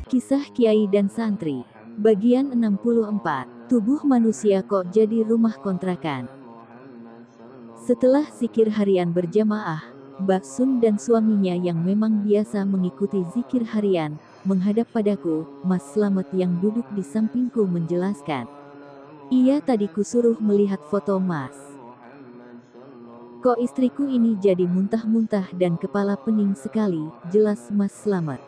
Kisah Kiai dan Santri. Bagian 64. Tubuh manusia kok jadi rumah kontrakan. Setelah zikir harian berjamaah, Mbak Sun dan suaminya yang memang biasa mengikuti zikir harian, menghadap padaku, Mas Slamet yang duduk di sampingku menjelaskan. Iya, tadi kusuruh melihat foto Mas. Kok istriku ini jadi muntah-muntah dan kepala pening sekali, jelas Mas Slamet.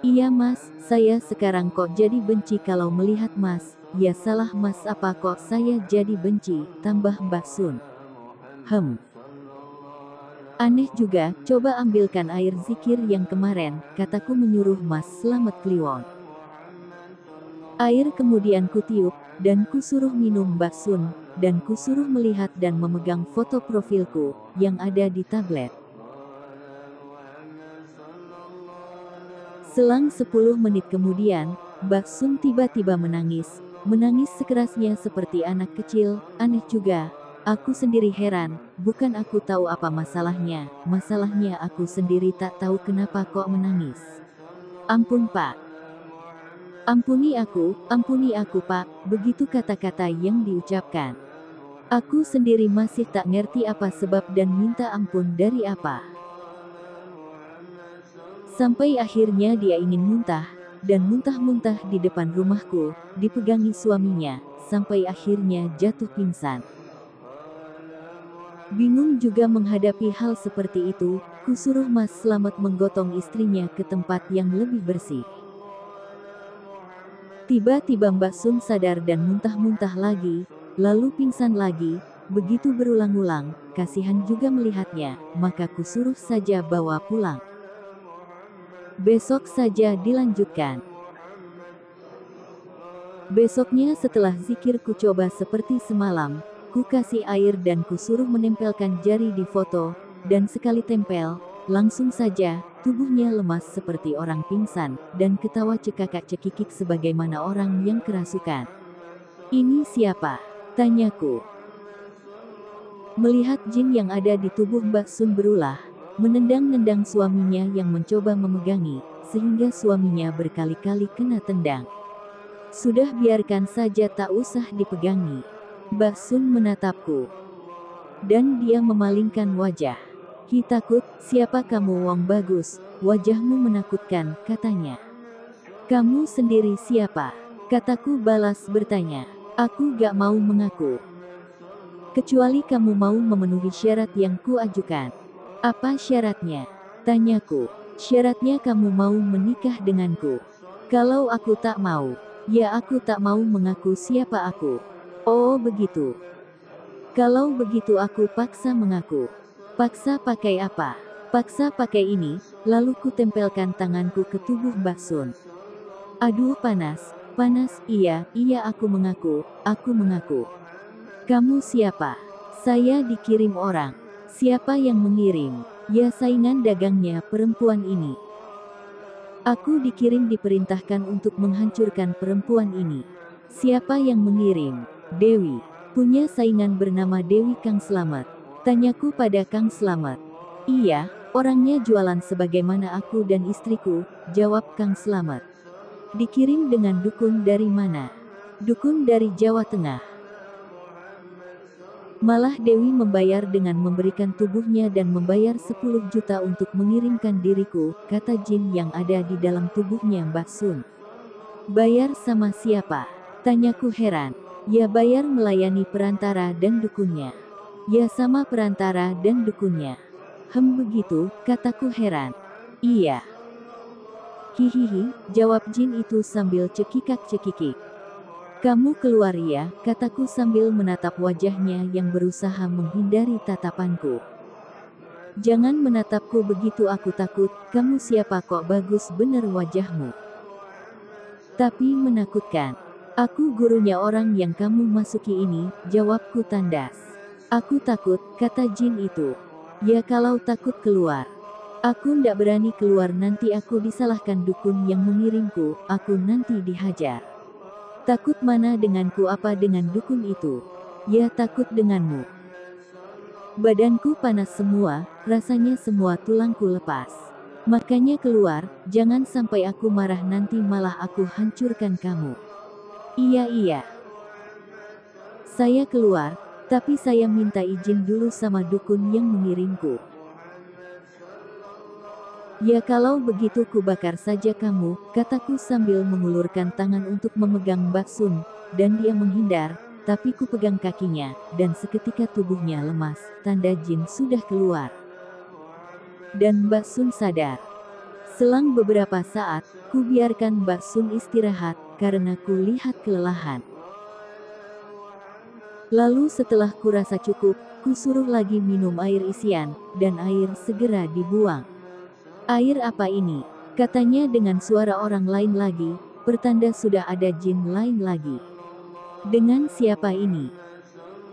Iya Mas, saya sekarang kok jadi benci kalau melihat Mas. Ya salah Mas apa kok saya jadi benci, tambah Mbak Sun. Aneh juga, coba ambilkan air zikir yang kemarin, kataku menyuruh Mas Slamet Kliwon. Air kemudian kutiup, dan kusuruh minum Mbak Sun, dan kusuruh melihat dan memegang foto profilku, yang ada di tablet. Selang 10 menit kemudian, Mbak Sun tiba-tiba menangis sekerasnya seperti anak kecil. Aneh juga, aku sendiri heran, bukan aku tahu apa masalahnya aku sendiri tak tahu kenapa kok menangis. Ampun Pak. Ampuni aku Pak, begitu kata-kata yang diucapkan. Aku sendiri masih tak ngerti apa sebab dan minta ampun dari apa. Sampai akhirnya dia ingin muntah, dan muntah-muntah di depan rumahku, dipegangi suaminya, sampai akhirnya jatuh pingsan. Bingung juga menghadapi hal seperti itu, kusuruh Mas Slamet menggotong istrinya ke tempat yang lebih bersih. Tiba-tiba Mbak Sun sadar dan muntah-muntah lagi, lalu pingsan lagi, begitu berulang-ulang, kasihan juga melihatnya, maka kusuruh saja bawa pulang. Besok saja dilanjutkan. Besoknya setelah zikir ku coba seperti semalam, ku kasih air dan ku suruh menempelkan jari di foto, dan sekali tempel, langsung saja, tubuhnya lemas seperti orang pingsan, dan ketawa cekakak-cekikik sebagaimana orang yang kerasukan. Ini siapa? Tanyaku. Melihat jin yang ada di tubuh Mbak Sun berulah, menendang-nendang suaminya yang mencoba memegangi, sehingga suaminya berkali-kali kena tendang. Sudah biarkan saja tak usah dipegangi. Mbak Sun menatapku. Dan dia memalingkan wajah. Hi takut, siapa kamu Wong bagus, wajahmu menakutkan, katanya. Kamu sendiri siapa? Kataku balas bertanya. Aku gak mau mengaku. Kecuali kamu mau memenuhi syarat yang kuajukan. Apa syaratnya? Tanyaku. Syaratnya kamu mau menikah denganku. Kalau aku tak mau, ya aku tak mau mengaku siapa aku. Oh begitu. Kalau begitu aku paksa mengaku. Paksa pakai apa? Paksa pakai ini, lalu ku tempelkan tanganku ke tubuh Mbak Sun. Aduh panas, iya aku mengaku. Kamu siapa? Saya dikirim orang. Siapa yang mengirim? Ya saingan dagangnya perempuan ini. Aku dikirim diperintahkan untuk menghancurkan perempuan ini. Siapa yang mengirim? Dewi. Punya saingan bernama Dewi Kang Slamet. Tanyaku pada Kang Slamet. Iya, orangnya jualan sebagaimana aku dan istriku, jawab Kang Slamet. Dikirim dengan dukun dari mana? Dukun dari Jawa Tengah. Malah Dewi membayar dengan memberikan tubuhnya dan membayar 10 juta untuk mengirimkan diriku, kata jin yang ada di dalam tubuhnya Mbak Sun. Bayar sama siapa? Tanyaku heran. Ya bayar melayani perantara dan dukunnya. Ya sama perantara dan dukunnya. Begitu, kataku heran. Iya. Hihihi, jawab jin itu sambil cekikak-cekikik. Kamu keluar ya, kataku sambil menatap wajahnya yang berusaha menghindari tatapanku. Jangan menatapku begitu, aku takut. Kamu siapa kok bagus bener wajahmu. Tapi menakutkan. Aku gurunya orang yang kamu masuki ini, jawabku tandas. Aku takut, kata jin itu. Ya kalau takut keluar. Aku ndak berani keluar, nanti aku disalahkan dukun yang mengirimku, aku nanti dihajar. Takut mana denganku apa dengan dukun itu? Ya takut denganmu. Badanku panas semua, rasanya semua tulangku lepas. Makanya keluar, jangan sampai aku marah nanti malah aku hancurkan kamu. Iya iya. Saya keluar, tapi saya minta izin dulu sama dukun yang mengirimku. Ya kalau begitu ku bakar saja kamu, kataku sambil mengulurkan tangan untuk memegang Mbak Sun, dan dia menghindar, tapi ku pegang kakinya, dan seketika tubuhnya lemas, tanda jin sudah keluar. Dan Mbak Sun sadar. Selang beberapa saat, ku biarkan Mbak Sun istirahat, karena ku lihat kelelahan. Lalu setelah kurasa cukup, ku suruh lagi minum air isian, dan air segera dibuang. Air apa ini? Katanya dengan suara orang lain lagi, pertanda sudah ada jin lain lagi. Dengan siapa ini?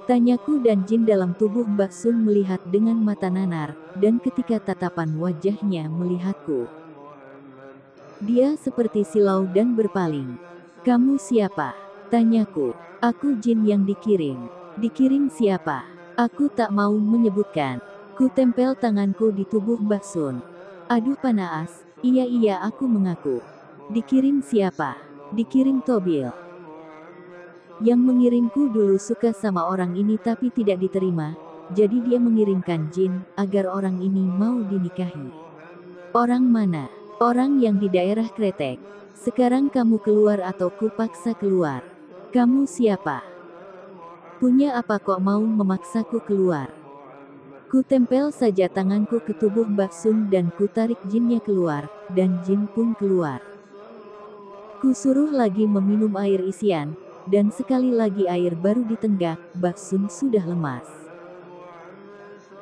Tanyaku dan jin dalam tubuh Mbak Sun melihat dengan mata nanar, dan ketika tatapan wajahnya melihatku, dia seperti silau dan berpaling. Kamu siapa? Tanyaku. Aku jin yang dikirim. Dikirim siapa? Aku tak mau menyebutkan. Ku tempel tanganku di tubuh Mbak Sun. Aduh panas, iya aku mengaku. Dikirim siapa? Dikirim Tobil. Yang mengirimku dulu suka sama orang ini tapi tidak diterima, jadi dia mengirimkan jin, agar orang ini mau dinikahi. Orang mana? Orang yang di daerah Kretek. Sekarang kamu keluar atau ku paksa keluar. Kamu siapa? Punya apa kok mau memaksaku keluar? Ku tempel saja tanganku ke tubuh Mbak Sun dan ku tarik jinnya keluar, dan jin pun keluar. Ku suruh lagi meminum air isian, dan sekali lagi air baru ditenggak, Mbak Sun sudah lemas.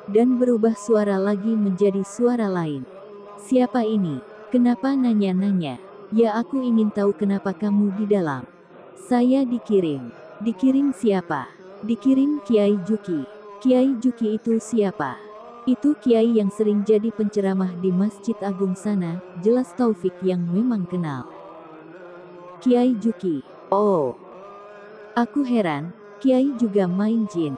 Dan berubah suara lagi menjadi suara lain. Siapa ini? Kenapa nanya-nanya? Ya aku ingin tahu kenapa kamu di dalam. Saya dikirim. Dikirim siapa? Dikirim Kiai Juki. Kiai Juki itu siapa? Itu kiai yang sering jadi penceramah di Masjid Agung sana, jelas Taufik yang memang kenal. Kiai Juki. Oh. Aku heran, kiai juga main jin.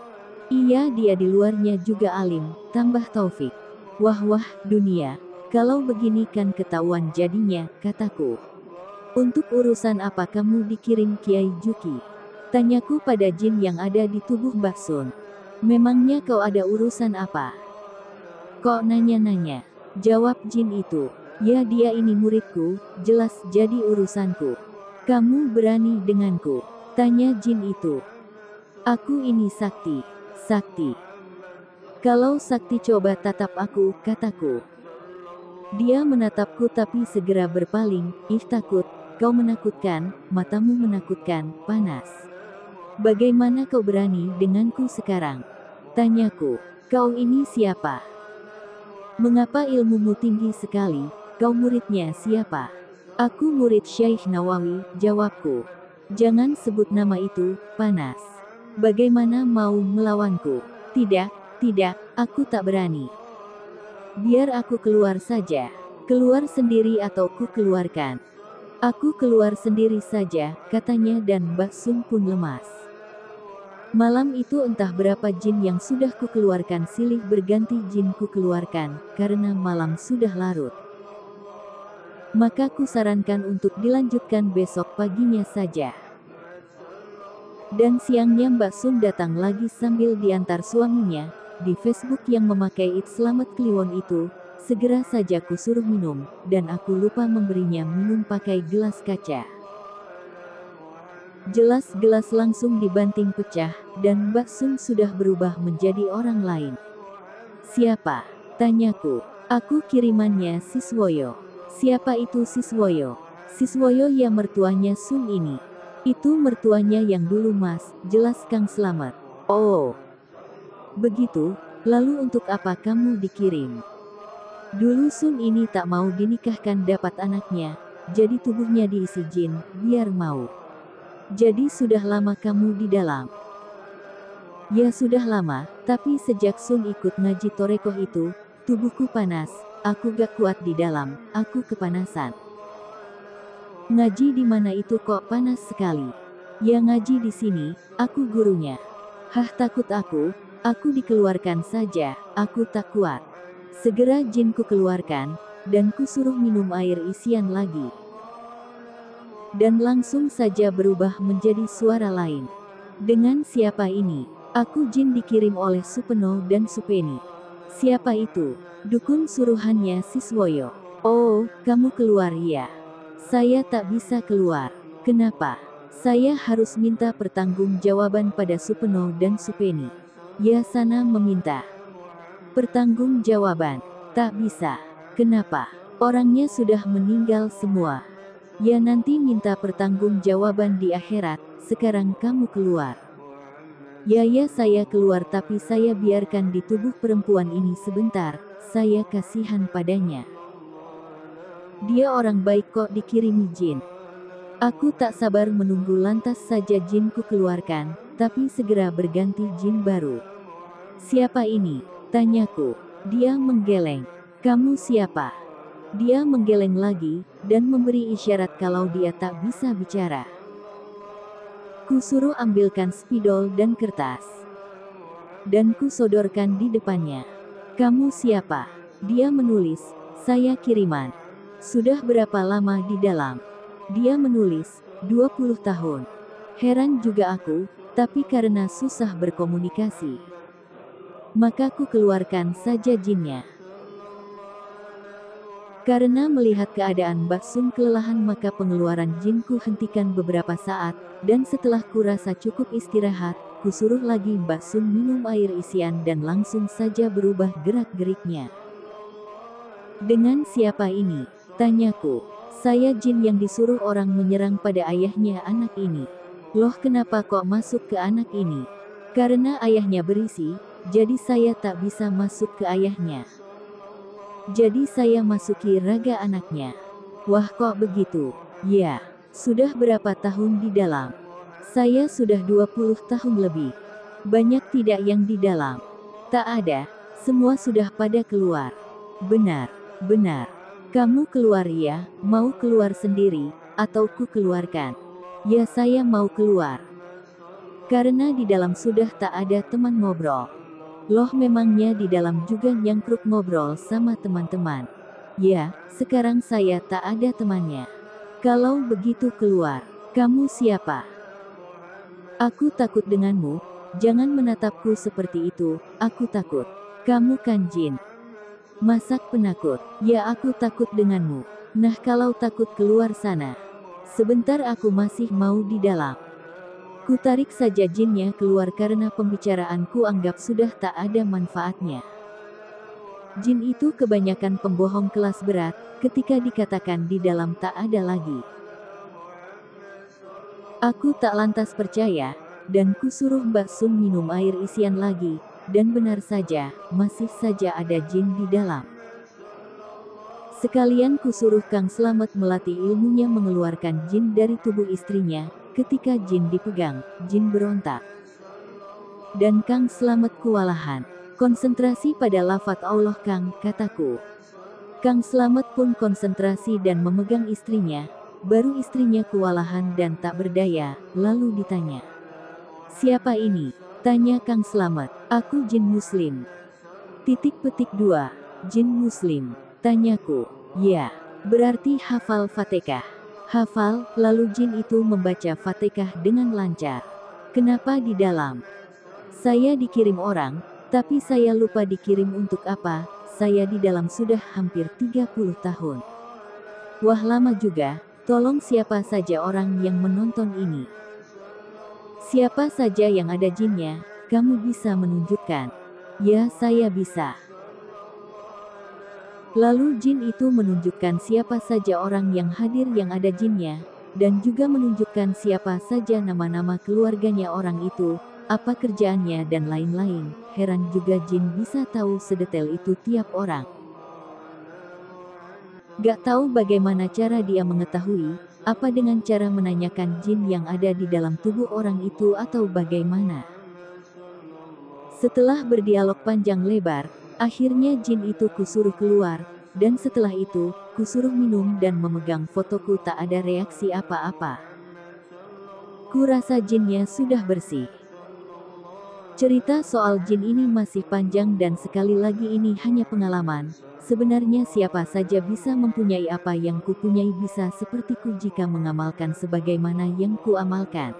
Iya dia di luarnya juga alim, tambah Taufik. Wah dunia, kalau begini kan ketahuan jadinya, kataku. Untuk urusan apa kamu dikirim Kiai Juki? Tanyaku pada jin yang ada di tubuh Mbak Sun. Memangnya kau ada urusan apa? Kok nanya-nanya? Jawab jin itu. Ya dia ini muridku, jelas jadi urusanku. Kamu berani denganku? Tanya jin itu. Aku ini sakti. Sakti. Kalau sakti coba tatap aku, kataku. Dia menatapku tapi segera berpaling, ih takut, kau menakutkan, matamu menakutkan, panas. Bagaimana kau berani denganku sekarang? Tanyaku, kau ini siapa? Mengapa ilmumu tinggi sekali, kau muridnya siapa? Aku murid Syekh Nawawi, jawabku. Jangan sebut nama itu, panas. Bagaimana mau melawanku? Tidak, aku tak berani. Biar aku keluar saja. Keluar sendiri atau ku keluarkan? Aku keluar sendiri saja, katanya dan Mbak Sun pun lemas. Malam itu entah berapa jin yang sudah ku keluarkan silih berganti jin ku keluarkan, karena malam sudah larut. Maka ku sarankan untuk dilanjutkan besok paginya saja. Dan siangnya Mbak Sun datang lagi sambil diantar suaminya, di Facebook yang memakai It Selamat Kliwon itu, segera saja ku suruh minum, dan aku lupa memberinya minum pakai gelas kaca. Jelas gelas langsung dibanting pecah, dan Mbak Sun sudah berubah menjadi orang lain. Siapa? Tanyaku. Aku kirimannya Siswoyo. Siapa itu Siswoyo? Siswoyo ya mertuanya Sun ini. Itu mertuanya yang dulu mas, jelas Kang Slamet. Oh. Begitu, lalu untuk apa kamu dikirim? Dulu Sun ini tak mau dinikahkan dapat anaknya, jadi tubuhnya diisi jin, biar mau. Jadi sudah lama kamu di dalam? Ya sudah lama, tapi sejak Sun ikut ngaji torekoh itu, tubuhku panas, aku gak kuat di dalam, aku kepanasan. Ngaji di mana itu kok panas sekali? Ya ngaji di sini, aku gurunya. Hah takut aku dikeluarkan saja, aku tak kuat. Segera jinku keluarkan, dan kusuruh minum air isian lagi. Dan langsung saja berubah menjadi suara lain. Dengan siapa ini? Aku jin dikirim oleh Supeno dan Supeni. Siapa itu? Dukun suruhannya Siswoyo. Oh, kamu keluar ya? Saya tak bisa keluar. Kenapa? Saya harus minta pertanggungjawaban pada Supeno dan Supeni. Yasana meminta pertanggungjawaban. Tak bisa. Kenapa? Orangnya sudah meninggal semua. Ya nanti minta pertanggungjawaban di akhirat. Sekarang kamu keluar. Ya saya keluar, tapi saya biarkan di tubuh perempuan ini sebentar. Saya kasihan padanya. Dia orang baik kok dikirimi jin. Aku tak sabar menunggu, lantas saja jinku keluarkan, tapi segera berganti jin baru. Siapa ini? Tanyaku. Dia menggeleng. Kamu siapa? Dia menggeleng lagi, dan memberi isyarat kalau dia tak bisa bicara. Kusuruh ambilkan spidol dan kertas. Dan kusodorkan di depannya. Kamu siapa? Dia menulis, saya kiriman. Sudah berapa lama di dalam? Dia menulis, 20 tahun. Heran juga aku, tapi karena susah berkomunikasi, maka ku keluarkan saja jinnya. Karena melihat keadaan Mbak Sun kelelahan, maka pengeluaran jinku hentikan beberapa saat, dan setelah kurasa cukup istirahat, kusuruh lagi Mbak Sun minum air isian dan langsung saja berubah gerak-geriknya. Dengan siapa ini? Tanyaku. Saya jin yang disuruh orang menyerang pada ayahnya anak ini. Loh, kenapa kok masuk ke anak ini? Karena ayahnya berisi, jadi saya tak bisa masuk ke ayahnya. Jadi saya masuki raga anaknya. Wah, kok begitu? Ya, sudah berapa tahun di dalam? Saya sudah 20 tahun lebih. Banyak tidak yang di dalam? Tak ada, semua sudah pada keluar. Benar, benar. Kamu keluar ya, mau keluar sendiri, atau ku keluarkan? Ya saya mau keluar. Karena di dalam sudah tak ada teman ngobrol. Loh, memangnya di dalam juga nyangkruk ngobrol sama teman-teman? Ya, sekarang saya tak ada temannya. Kalau begitu keluar. Kamu siapa? Aku takut denganmu, jangan menatapku seperti itu, aku takut. Kamu kan jin. Masak penakut. Ya aku takut denganmu. Nah kalau takut keluar sana. Sebentar, aku masih mau di dalam. Ku tarik saja jinnya keluar karena pembicaraanku anggap sudah tak ada manfaatnya. Jin itu kebanyakan pembohong kelas berat, ketika dikatakan di dalam tak ada lagi. Aku tak lantas percaya, dan kusuruh Mbak Sun minum air isian lagi, dan benar saja, masih saja ada jin di dalam. Sekalian kusuruh Kang Slamet melatih ilmunya mengeluarkan jin dari tubuh istrinya. Ketika jin dipegang, jin berontak. Dan Kang Slamet kewalahan. Konsentrasi pada lafaz Allah Kang, kataku. Kang Slamet pun konsentrasi dan memegang istrinya. Baru istrinya kewalahan dan tak berdaya, lalu ditanya. Siapa ini? Tanya Kang Slamet. Aku jin muslim. _2. Jin muslim. Tanyaku. Ya, berarti hafal Fatihah. Hafal, lalu jin itu membaca Fatihah dengan lancar. Kenapa di dalam? Saya dikirim orang, tapi saya lupa dikirim untuk apa. Saya di dalam sudah hampir 30 tahun. Wah, lama juga. Tolong siapa saja orang yang menonton ini. Siapa saja yang ada jinnya, kamu bisa menunjukkan. Ya, saya bisa. Lalu jin itu menunjukkan siapa saja orang yang hadir yang ada jinnya, dan juga menunjukkan siapa saja nama-nama keluarganya orang itu, apa kerjaannya dan lain-lain. Heran juga jin bisa tahu sedetail itu tiap orang. Gak tahu bagaimana cara dia mengetahui, apa dengan cara menanyakan jin yang ada di dalam tubuh orang itu atau bagaimana. Setelah berdialog panjang lebar, akhirnya jin itu kusuruh keluar, dan setelah itu, kusuruh minum dan memegang fotoku. Tak ada reaksi apa-apa. Kurasa jinnya sudah bersih. Cerita soal jin ini masih panjang dan sekali lagi ini hanya pengalaman. Sebenarnya siapa saja bisa mempunyai apa yang kupunyai, bisa sepertiku jika mengamalkan sebagaimana yang kuamalkan.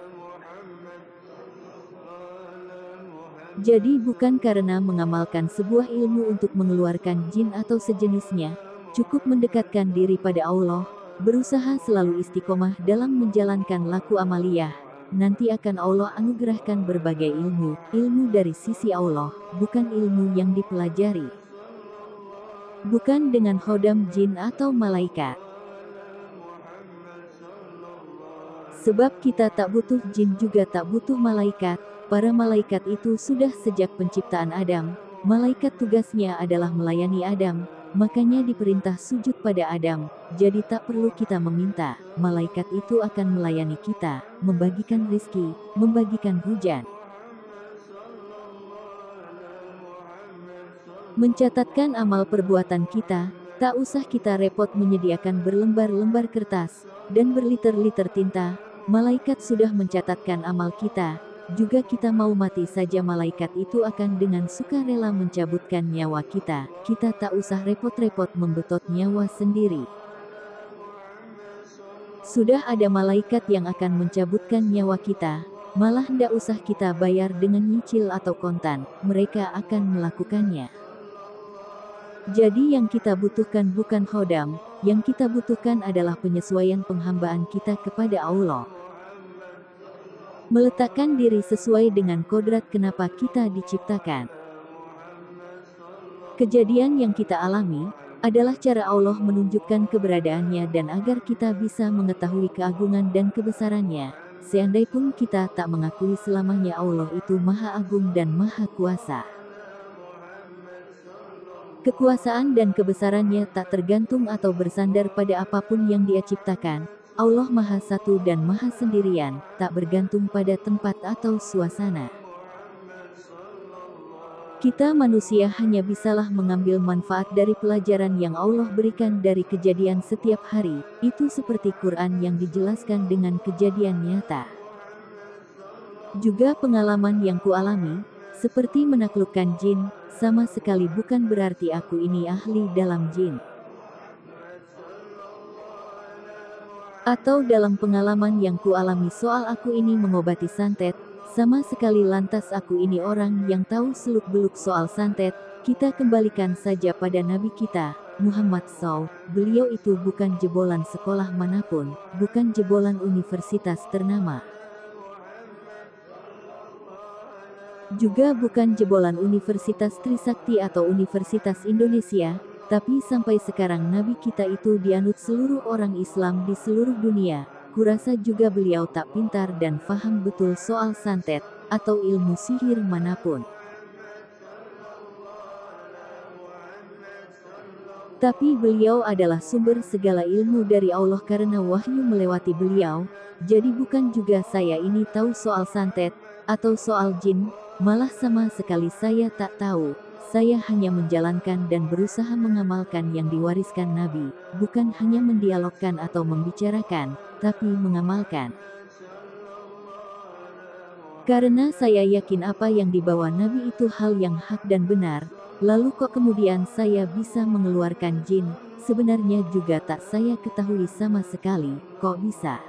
Jadi bukan karena mengamalkan sebuah ilmu untuk mengeluarkan jin atau sejenisnya, cukup mendekatkan diri pada Allah, berusaha selalu istiqomah dalam menjalankan laku amaliyah. Nanti akan Allah anugerahkan berbagai ilmu dari sisi Allah, bukan ilmu yang dipelajari. Bukan dengan khodam jin atau malaikat. Sebab kita tak butuh jin juga tak butuh malaikat, para malaikat itu sudah sejak penciptaan Adam, malaikat tugasnya adalah melayani Adam, makanya diperintah sujud pada Adam, jadi tak perlu kita meminta, malaikat itu akan melayani kita, membagikan rizki, membagikan hujan. Mencatatkan amal perbuatan kita, tak usah kita repot menyediakan berlembar-lembar kertas, dan berliter-liter tinta, malaikat sudah mencatatkan amal kita, juga kita mau mati saja malaikat itu akan dengan sukarela mencabutkan nyawa kita tak usah repot-repot membetot nyawa sendiri. Sudah ada malaikat yang akan mencabutkan nyawa kita, malah ndak usah kita bayar dengan nyicil atau kontan, mereka akan melakukannya. Jadi yang kita butuhkan bukan khodam, yang kita butuhkan adalah penyesuaian penghambaan kita kepada Allah. Meletakkan diri sesuai dengan kodrat kenapa kita diciptakan. Kejadian yang kita alami, adalah cara Allah menunjukkan keberadaannya dan agar kita bisa mengetahui keagungan dan kebesarannya, seandaipun kita tak mengakui selamanya Allah itu Maha Agung dan Maha Kuasa. Kekuasaan dan kebesarannya tak tergantung atau bersandar pada apapun yang Dia ciptakan. Allah Maha Satu dan Maha Sendirian, tak bergantung pada tempat atau suasana. Kita manusia hanya bisalah mengambil manfaat dari pelajaran yang Allah berikan dari kejadian setiap hari, itu seperti Quran yang dijelaskan dengan kejadian nyata. Juga pengalaman yang kualami, seperti menaklukkan jin, sama sekali bukan berarti aku ini ahli dalam jin. Atau dalam pengalaman yang kualami soal aku ini mengobati santet, sama sekali lantas aku ini orang yang tahu seluk-beluk soal santet, kita kembalikan saja pada Nabi kita, Muhammad SAW, beliau itu bukan jebolan sekolah manapun, bukan jebolan universitas ternama. Juga bukan jebolan Universitas Trisakti atau Universitas Indonesia, tapi sampai sekarang Nabi kita itu dianut seluruh orang Islam di seluruh dunia. Kurasa juga beliau tak pintar dan faham betul soal santet, atau ilmu sihir manapun. Tapi beliau adalah sumber segala ilmu dari Allah karena wahyu melewati beliau, jadi bukan juga saya ini tahu soal santet, atau soal jin, malah sama sekali saya tak tahu. Saya hanya menjalankan dan berusaha mengamalkan yang diwariskan Nabi, bukan hanya mendialogkan atau membicarakan, tapi mengamalkan. Karena saya yakin apa yang dibawa Nabi itu hal yang hak dan benar, lalu kok kemudian saya bisa mengeluarkan jin, sebenarnya juga tak saya ketahui sama sekali, kok bisa.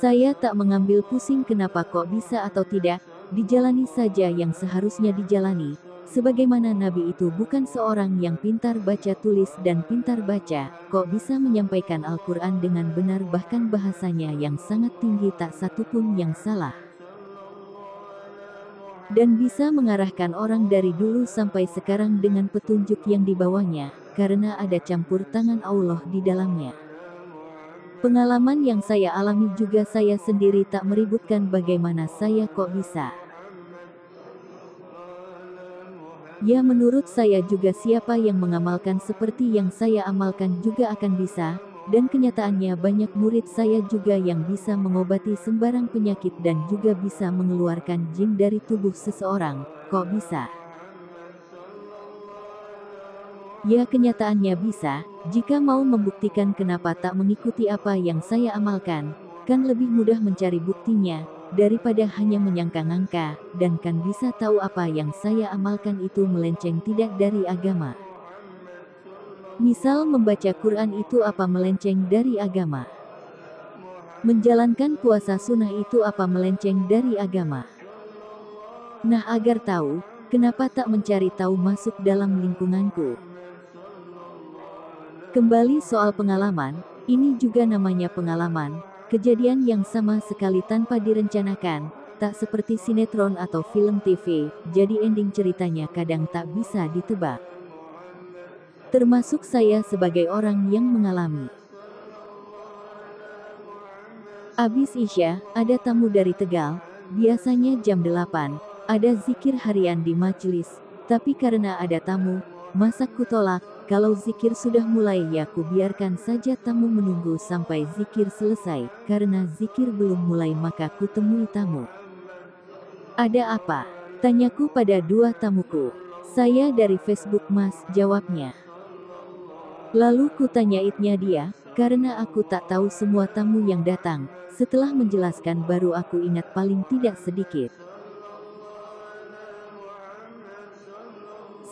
Saya tak mengambil pusing kenapa kok bisa atau tidak, dijalani saja yang seharusnya dijalani, sebagaimana Nabi itu bukan seorang yang pintar baca tulis dan pintar baca, kok bisa menyampaikan Al-Quran dengan benar bahkan bahasanya yang sangat tinggi tak satupun yang salah. Dan bisa mengarahkan orang dari dulu sampai sekarang dengan petunjuk yang dibawanya, karena ada campur tangan Allah di dalamnya. Pengalaman yang saya alami juga saya sendiri tak meributkan bagaimana saya kok bisa. Ya menurut saya juga siapa yang mengamalkan seperti yang saya amalkan juga akan bisa, dan kenyataannya banyak murid saya juga yang bisa mengobati sembarang penyakit dan juga bisa mengeluarkan jin dari tubuh seseorang, kok bisa? Ya kenyataannya bisa, jika mau membuktikan kenapa tak mengikuti apa yang saya amalkan, kan lebih mudah mencari buktinya, daripada hanya menyangka-ngangka, dan kan bisa tahu apa yang saya amalkan itu melenceng tidak dari agama. Misal membaca Quran itu apa melenceng dari agama? Menjalankan puasa sunnah itu apa melenceng dari agama? Nah, agar tahu, kenapa tak mencari tahu masuk dalam lingkunganku? Kembali soal pengalaman, ini juga namanya pengalaman, kejadian yang sama sekali tanpa direncanakan, tak seperti sinetron atau film TV, jadi ending ceritanya kadang tak bisa ditebak. Termasuk saya sebagai orang yang mengalami. Abis Isya, ada tamu dari Tegal, biasanya jam 8, ada zikir harian di majelis, tapi karena ada tamu, masa ku tolak, kalau zikir sudah mulai ya ku biarkan saja tamu menunggu sampai zikir selesai, karena zikir belum mulai maka ku temui tamu. Ada apa? Tanyaku pada dua tamuku. Saya dari Facebook Mas, jawabnya. Lalu ku tanyaitnya dia, karena aku tak tahu semua tamu yang datang. Setelah menjelaskan baru aku ingat paling tidak sedikit.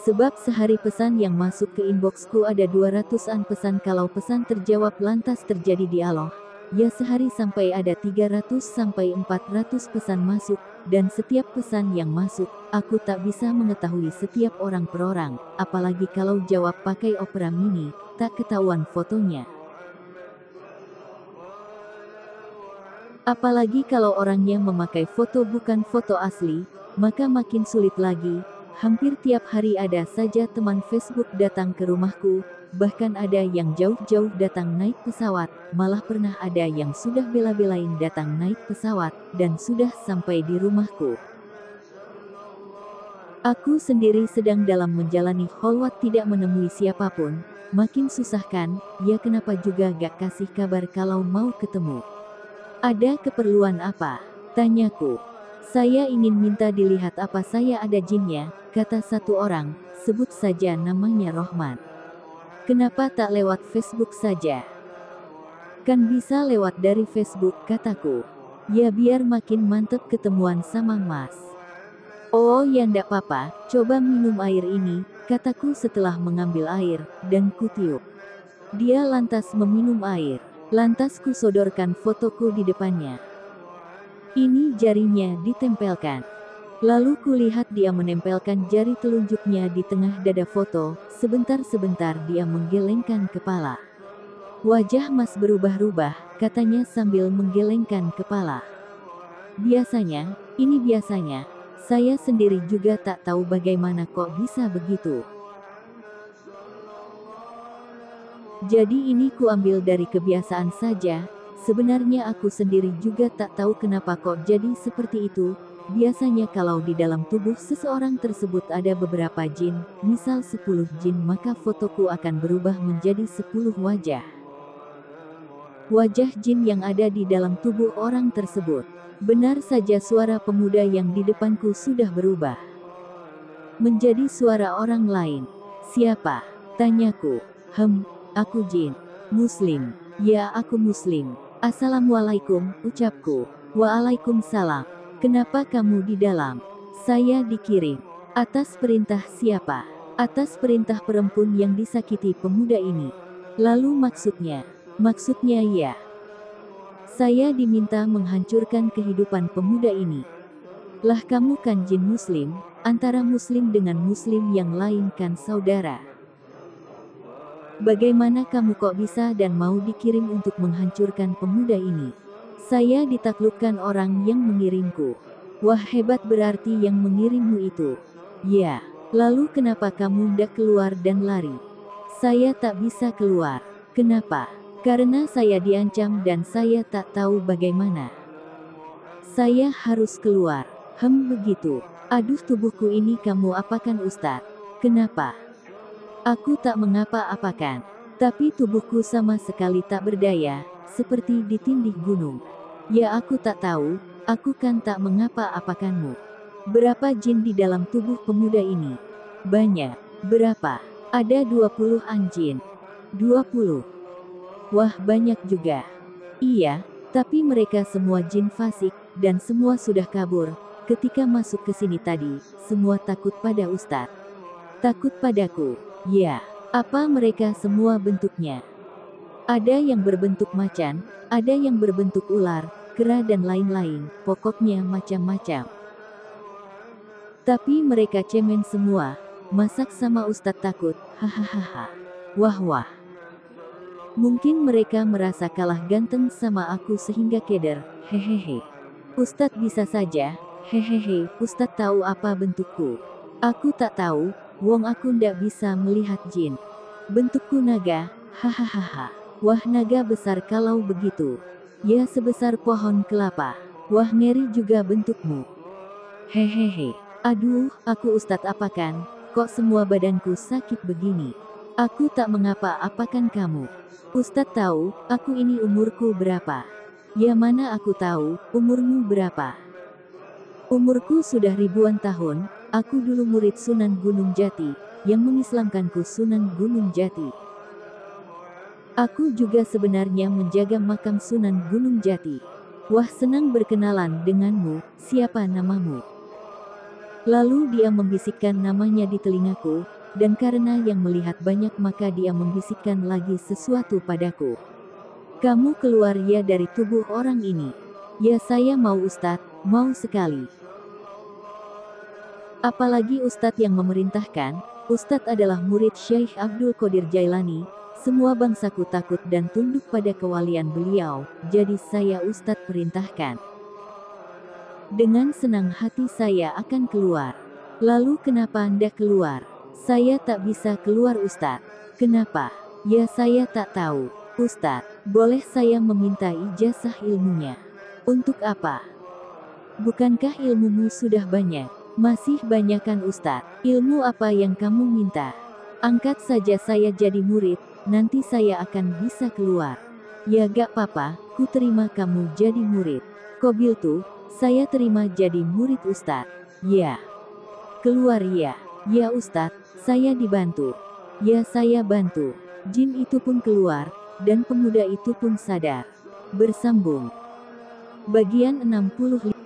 Sebab sehari pesan yang masuk ke inboxku ada 200-an pesan, kalau pesan terjawab lantas terjadi dialog. Ya sehari sampai ada 300 sampai 400 pesan masuk, dan setiap pesan yang masuk, aku tak bisa mengetahui setiap orang per orang, apalagi kalau jawab pakai Opera Mini, tak ketahuan fotonya. Apalagi kalau orangnya memakai foto bukan foto asli, maka makin sulit lagi. Hampir tiap hari ada saja teman Facebook datang ke rumahku, bahkan ada yang jauh-jauh datang naik pesawat, malah pernah ada yang sudah bela-belain datang naik pesawat, dan sudah sampai di rumahku. Aku sendiri sedang dalam menjalani kholwat tidak menemui siapapun, makin susah kan, ya kenapa juga gak kasih kabar kalau mau ketemu. Ada keperluan apa? Tanyaku. Saya ingin minta dilihat apa saya ada jinnya, kata satu orang, sebut saja namanya Rohman. Kenapa tak lewat Facebook saja? Kan bisa lewat dari Facebook, kataku. Ya biar makin mantep ketemuan sama Mas. Oh ya ndak apa-apa, coba minum air ini, kataku setelah mengambil air, dan kutiup. Dia lantas meminum air. Lantas ku sodorkan fotoku di depannya. Ini jarinya ditempelkan. Lalu kulihat dia menempelkan jari telunjuknya di tengah dada foto, sebentar-sebentar dia menggelengkan kepala. Wajah Mas berubah-ubah, katanya sambil menggelengkan kepala. Biasanya, ini biasanya, saya sendiri juga tak tahu bagaimana kok bisa begitu. Jadi ini kuambil dari kebiasaan saja, sebenarnya aku sendiri juga tak tahu kenapa kok jadi seperti itu. Biasanya kalau di dalam tubuh seseorang tersebut ada beberapa jin, misal 10 jin, maka fotoku akan berubah menjadi 10 wajah. Wajah jin yang ada di dalam tubuh orang tersebut. Benar saja suara pemuda yang di depanku sudah berubah menjadi suara orang lain. Siapa? Tanyaku. Aku jin. Muslim. Ya aku muslim. Assalamualaikum, ucapku. Waalaikumsalam. Kenapa kamu di dalam? Saya dikirim. Atas perintah siapa? Atas perintah perempuan yang disakiti pemuda ini. Lalu maksudnya? Maksudnya ya. Saya diminta menghancurkan kehidupan pemuda ini. Lah kamu kan jin muslim, antara muslim dengan muslim yang lain kan saudara. Bagaimana kamu kok bisa dan mau dikirim untuk menghancurkan pemuda ini? Saya ditaklukkan orang yang mengirimku. Wah hebat berarti yang mengirimmu itu. Ya, lalu kenapa kamu ndak keluar dan lari? Saya tak bisa keluar. Kenapa? Karena saya diancam dan saya tak tahu bagaimana. Saya harus keluar. Begitu. Aduh tubuhku ini kamu apakan Ustadz? Kenapa? Aku tak mengapa-apakan, tapi tubuhku sama sekali tak berdaya, seperti ditindih gunung. Ya aku tak tahu, aku kan tak mengapa-apakanmu. Berapa jin di dalam tubuh pemuda ini? Banyak. Berapa? Ada 20-an jin. 20. Wah banyak juga. Iya, tapi mereka semua jin fasik, dan semua sudah kabur. Ketika masuk ke sini tadi, semua takut pada Ustadz. Takut padaku. Ya, apa mereka semua bentuknya? Ada yang berbentuk macan, ada yang berbentuk ular, kera dan lain-lain, pokoknya macam-macam. Tapi mereka cemen semua. Masak sama Ustadz takut, hahaha. Wah wah. Mungkin mereka merasa kalah ganteng sama aku sehingga keder, hehehe. Ustadz bisa saja, hehehe. Ustadz tahu apa bentukku? Aku tak tahu, wong aku ndak bisa melihat jin. Bentukku naga, hahaha. Wah naga besar kalau begitu. Ya sebesar pohon kelapa. Wah ngeri juga bentukmu. Hehehe. Aduh, aku Ustadz apakan? Kok semua badanku sakit begini? Aku tak mengapa-apakan kamu. Ustadz tahu, aku ini umurku berapa. Ya mana aku tahu, umurmu berapa. Umurku sudah ribuan tahun, aku dulu murid Sunan Gunung Jati, yang mengislamkanku Sunan Gunung Jati. Aku juga sebenarnya menjaga makam Sunan Gunung Jati. Wah senang berkenalan denganmu, siapa namamu? Lalu dia membisikkan namanya di telingaku, dan karena yang melihat banyak maka dia membisikkan lagi sesuatu padaku. Kamu keluar ya dari tubuh orang ini. Ya saya mau Ustadz, mau sekali. Apalagi Ustadz yang memerintahkan, Ustadz adalah murid Syekh Abdul Qadir Jailani, semua bangsaku takut dan tunduk pada kewalian beliau, jadi saya Ustadz perintahkan. Dengan senang hati saya akan keluar. Lalu kenapa Anda keluar? Saya tak bisa keluar Ustadz. Kenapa? Ya saya tak tahu. Ustadz, boleh saya meminta ijazah ilmunya? Untuk apa? Bukankah ilmumu sudah banyak? Masih banyak kan Ustadz? Ilmu apa yang kamu minta? Angkat saja saya jadi murid, nanti saya akan bisa keluar. Ya gak apa-apa, ku terima kamu jadi murid. Kobil tuh, saya terima jadi murid Ustadz. Ya. Keluar ya. Ya Ustadz, saya dibantu. Ya saya bantu. Jin itu pun keluar, dan pemuda itu pun sadar. Bersambung. Bagian 65.